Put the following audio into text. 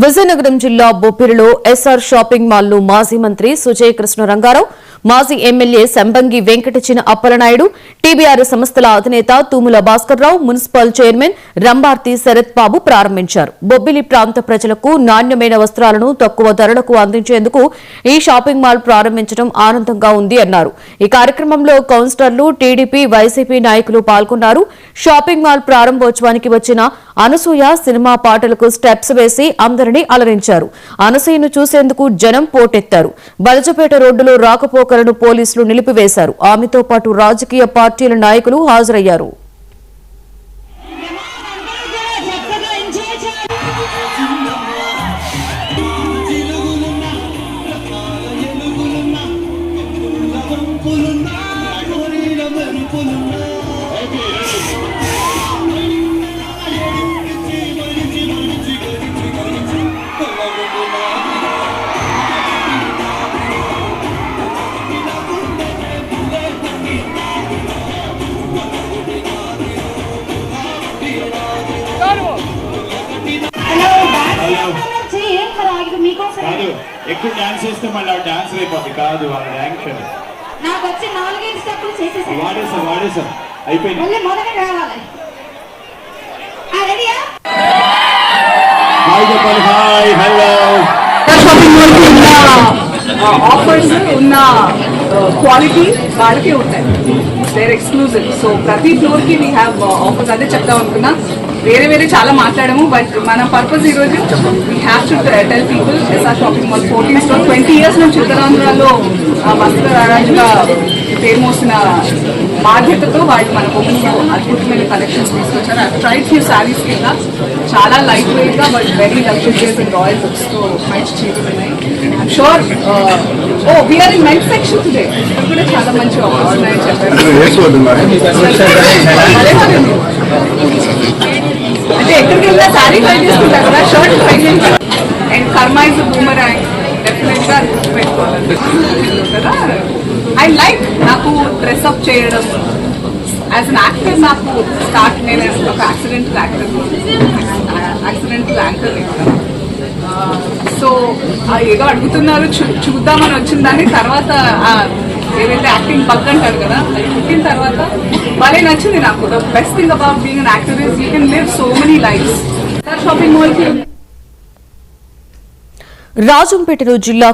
విజయనగరం జిల్లా బొబ్బిలిలో SR shopping mall ను మాజీ మంత్రి సుజయ్ కృష్ణ రంగారావు, మాజీ ఎమ్మెల్యే సంబంగి వెంకటచిన అప్పలనాయుడు, టీబీఆర్ సంస్థల అధినేత తూముల భాస్కర్రావు, మున్సిపల్ చైర్మన్ రంబార్తి శరత్ బాబు ప్రారంభించారు. బొబ్బిలి ప్రాంత ప్రజలకు నాణ్యమైన వస్త్రాలను తక్కువ ధరలకు అందించేందుకు ఈ షాపింగ్ మాల్ ప్రారంభించడం ఆనందంగా ఉంది అన్నారు. ఈ కార్యక్రమంలో కౌన్సిలర్లు, టీడీపీ, వైసీపీ నాయకులు పాల్గొన్నారు. షాపింగ్ మాల్ ప్రారంభోత్సవానికి వచ్చిన అనసూయ సినిమా పాటలకు స్టెప్స్ వేసి అందరినీ అలరించారు. అనసూయను చూసేందుకు జనం పోటెత్తారు. బలజపేట రోడ్డులో రాకపోకలను పోలీసులు నిలిపివేశారు. ఆమెతో పాటు రాజకీయ పార్టీల నాయకులు హాజరయ్యారు. ఎక్కువ డాన్స్ చేస్తే మళ్ళీ డాన్స్ అయిపోతుంది కాదు వాళ్ళ డాన్స్ నాకు వచ్చి 4 స్టెప్పులు చేసేసాను. వాడేసాం అయిపోయింది. మళ్ళీ మొదట రావాలి. రెడీయా? హాయ్ చెప్పాలి. Hi hello. ఆఫర్స్ ఉన్న క్వాలిటీ వాళ్ళకే ఉంటాయి. They're exclusive. సో ప్రతి ఫ్లోర్ కి వీ హ్యావ్ ఆఫర్స్. అదే చెప్తాం అనుకున్నా. వేరే చాలా మాట్లాడాము. బట్ మన పర్పస్ ఈరోజు we have to tell people SR shopping mall 14 store 20 years నుంచి ఉత్తరాంధ్రలో వస్త్ర రారాజుగా పేరు మోసిన బాధ్యతతో వాళ్ళు మన బొమ్మలో అద్భుతమైన కలెక్షన్స్ తీసుకొచ్చారు. ట్రైడ్ ఫ్యూ శారీస్ కింద చాలా లైట్ వెయిట్ గా but very luxurious and royal books తో మంచి చీరలు ఉన్నాయి. I'm sure we're in men's section today. ఇక్కడ కూడా చాలా మంచి ఆఫర్స్ ఉన్నాయని చెప్పారు. అంటే ఎక్కడికి వెళ్ళినా శారీ ట్రై చేసుకుంటారు కదా, షర్ట్ ట్రై చేస్తారు. అండ్ కర్మైజ్ బూమరాంగ్ డెఫినెట్ గా పెట్టుకోవాలి కదా. ఐ లైక్ నాకు డ్రెస్ అప్ చేయడం. యాజ్ అన్ యాక్టర్ నాకు స్టార్ట్ నేను ఒక యాక్సిడెంటల్ యాంకర్. సో ఏదో అడుగుతున్నారు చూద్దామని వచ్చిందని. తర్వాత ఏదైతే యాక్టింగ్ బగ్ అంటారు కదా, అది పుట్టిన తర్వాత భలే నచ్చింది నాకు. The best thing about being an actor is you can live so many lifes. Shopping mall కి రాజంపేటలో జిల్లా